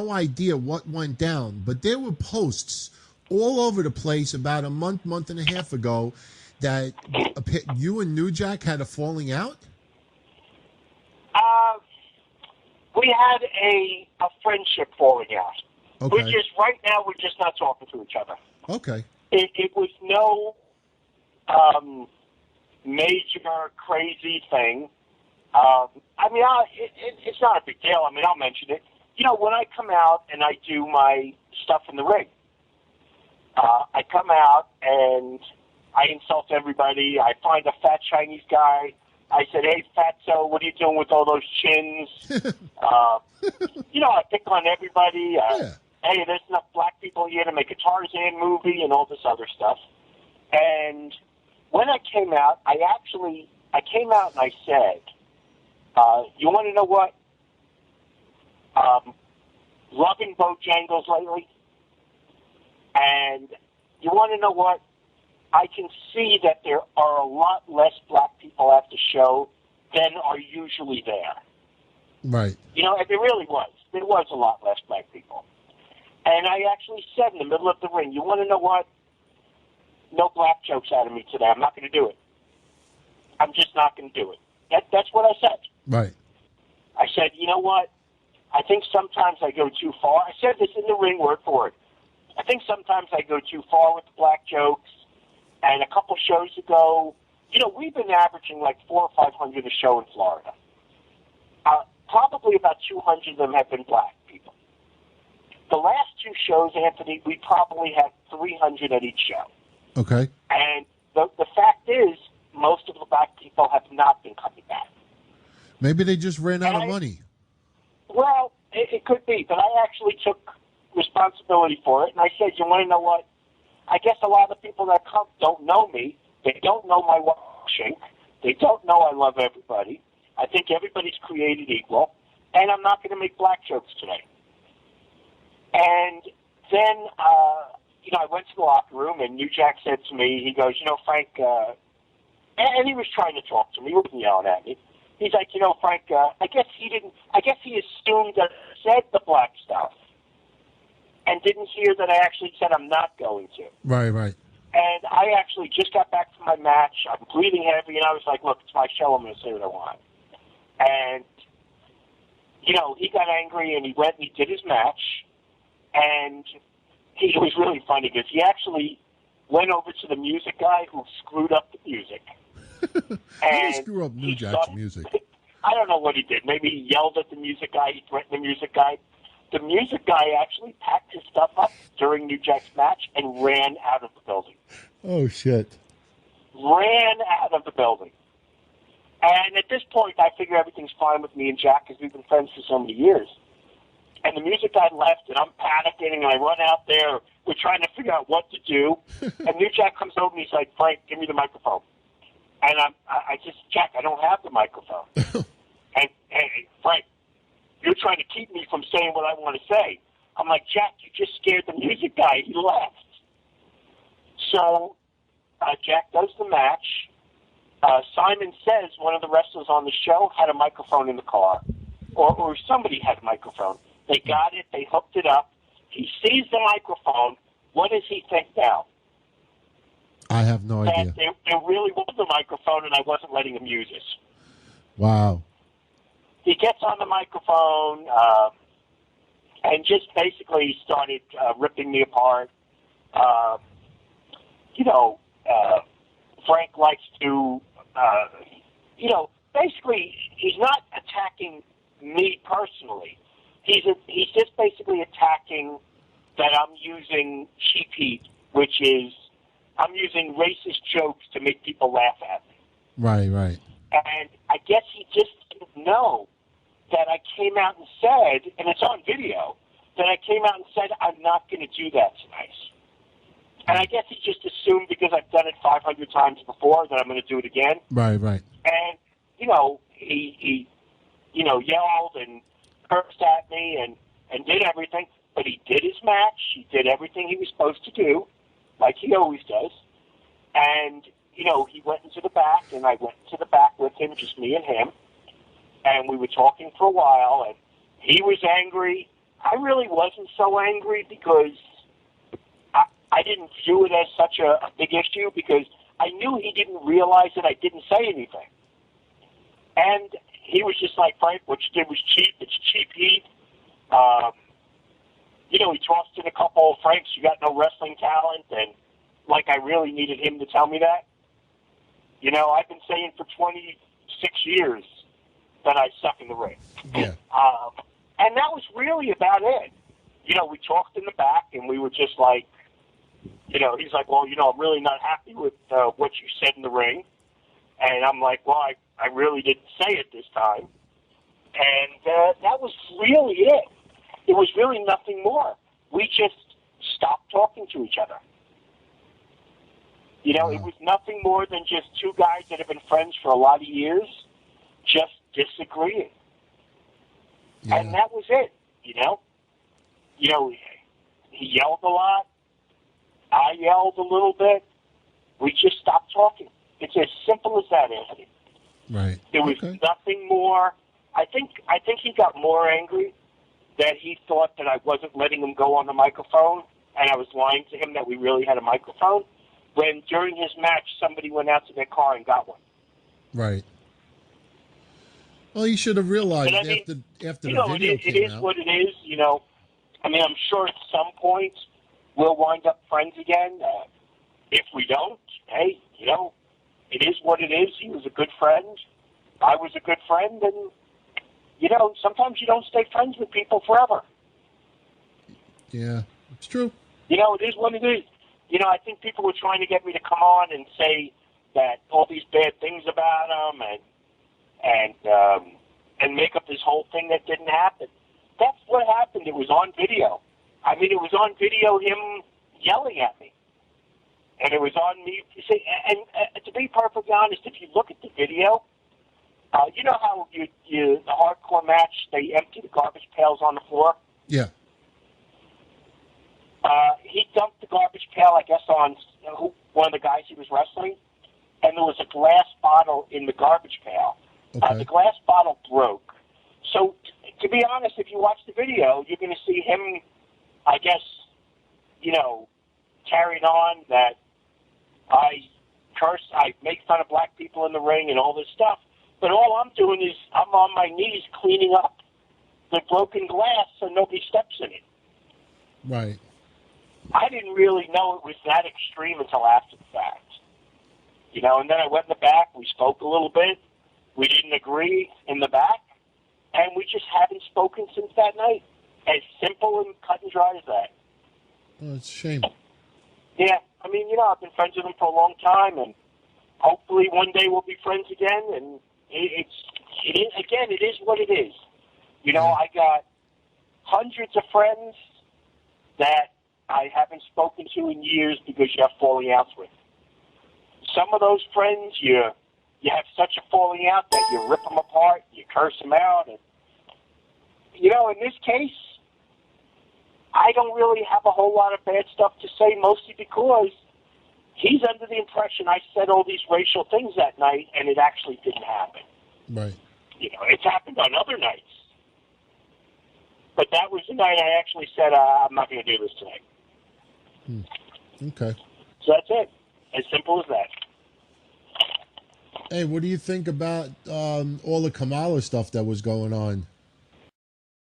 no idea what went down, but there were posts all over the place about a month and a half ago that you and New Jack had a falling out? We had a friendship falling out. Okay. Right now, we're just not talking to each other. Okay. It was no major crazy thing. It's not a big deal. I mean, I'll mention it. You know, when I come out and I do my stuff in the ring, I come out and I insult everybody. I find a fat Chinese guy. I said, "Hey, fatso, what are you doing with all those chins?" I pick on everybody. Hey, there's enough black people here to make a Tarzan movie and all this other stuff. And when I came out, I came out and I said, you want to know what? Loving Bojangles lately. And you want to know what? I can see that there are a lot less black people at the show than are usually there. Right. You know, there really was. There was a lot less black people. And I actually said in the middle of the ring, you want to know what? No black jokes out of me today. I'm not going to do it. I'm just not going to do it. That's what I said. Right. I said, you know what? I think sometimes I go too far. I said this in the ring word for word. I think sometimes I go too far with the black jokes. And a couple shows ago, you know, we've been averaging like 400 or 500 a show in Florida. Probably about 200 of them have been black people. The last two shows, Anthony, we probably had 300 at each show. Okay. And the fact is, most of the black people have not been coming back. Maybe they just ran out of money. Well, it could be, but I actually took responsibility for it, and I said, you want to know what? I guess a lot of the people that come don't know me. They don't know my washing. They don't know I love everybody. I think everybody's created equal, and I'm not going to make black jokes today. And then, I went to the locker room, and New Jack said to me, he goes, Frank, and he was trying to talk to me. He wasn't yelling at me. He's like, Frank, I guess he assumed that I said the black stuff and didn't hear that I actually said I'm not going to. Right. And I actually just got back from my match. I'm bleeding heavy, and I was like, look, it's my show. I'm going to say what I want. And, he got angry, and he went and he did his match. And it was really funny because he actually went over to the music guy who screwed up the music. How did he screw up New Jack's music? I don't know what he did. Maybe he yelled at the music guy. He threatened the music guy. The music guy actually packed his stuff up during New Jack's match and ran out of the building. Oh, shit. Ran out of the building. And at this point, I figure everything's fine with me and Jack because we've been friends for so many years. And the music guy left, and I'm panicking, and I run out there. We're trying to figure out what to do. And New Jack comes over, and he's like, Frank, give me the microphone. And I just, Jack, I don't have the microphone. and Frank, you're trying to keep me from saying what I want to say. I'm like, Jack, you just scared the music guy. He left. So Jack does the match. Simon Says, one of the wrestlers on the show, had a microphone in the car. Or somebody had a microphone. They got it. They hooked it up. He sees the microphone. What does he think now? I have no idea. There really was a microphone, and I wasn't letting him use it. Wow. He gets on the microphone and just basically started ripping me apart. Frank likes to, basically he's not attacking me personally. He's just basically attacking that I'm using cheap heat, which is I'm using racist jokes to make people laugh at me. Right. And I guess he just didn't know that I came out and said, and it's on video, that I came out and said, I'm not going to do that tonight. And I guess he just assumed because I've done it 500 times before that I'm going to do it again. Right. And, he yelled and cursed at me and did everything. But he did his match. He did everything he was supposed to do, like he always does. And, he went into the back, and I went into the back with him, just me and him. And we were talking for a while, and he was angry. I really wasn't so angry because I didn't view it as such a big issue because I knew he didn't realize that I didn't say anything. And he was just like, Frank, what you did was cheap. It's cheap heat. You know, he tossed in a couple of Franks, you got no wrestling talent, and like I really needed him to tell me that. You know, I've been saying for 26 years that I suck in the ring. Yeah. And that was really about it. You know, we talked in the back, and we were just like, you know, he's like, well, you know, I'm really not happy with what you said in the ring. And I'm like, well, I really didn't say it this time. And that was really it. It was really nothing more. We just stopped talking to each other. You know, It was nothing more than just two guys that have been friends for a lot of years just disagreeing. Yeah. And that was it, you know? You know, he yelled a lot. I yelled a little bit. We just stopped talking. It's as simple as that, Anthony. Right. There was nothing more. I think he got more angry that he thought that I wasn't letting him go on the microphone, and I was lying to him that we really had a microphone, when during his match somebody went out to their car and got one. Right. Well, you should have realized after the video came it is out. what it is, you know. I mean, I'm sure at some point we'll wind up friends again. If we don't, hey, you know, it is what it is. He was a good friend. I was a good friend, and you know, sometimes you don't stay friends with people forever. Yeah, it's true. You know, it is what it is. You know, I think people were trying to get me to come on and say that all these bad things about him and make up this whole thing that didn't happen. That's what happened. It was on video. I mean, it was on video, him yelling at me. And it was on me. See, and to be perfectly honest, if you look at the video, you know how the hardcore match, they empty the garbage pails on the floor? Yeah. He dumped the garbage pail, I guess, on one of the guys he was wrestling, and there was a glass bottle in the garbage pail. Okay. The glass bottle broke. So, to be honest, if you watch the video, you're going to see him, I guess, you know, carrying on that I curse, I make fun of black people in the ring and all this stuff. But all I'm doing is I'm on my knees cleaning up the broken glass so nobody steps in it. Right. I didn't really know it was that extreme until after the fact. You know, and then I went in the back, we spoke a little bit, we didn't agree in the back, and we just haven't spoken since that night. As simple and cut and dry as that. Oh, it's a shame. Yeah, I mean, you know, I've been friends with him for a long time, and hopefully one day we'll be friends again, and it is what it is. You know, I got hundreds of friends that I haven't spoken to in years because you have falling outs with. Some of those friends, you have such a falling out that you rip them apart, you curse them out. And, you know, in this case, I don't really have a whole lot of bad stuff to say, mostly because he's under the impression I said all these racial things that night, and it actually didn't happen. Right. You know, it's happened on other nights. But that was the night I actually said, I'm not going to do this tonight. Okay. So that's it. As simple as that. Hey, what do you think about all the Kamala stuff that was going on?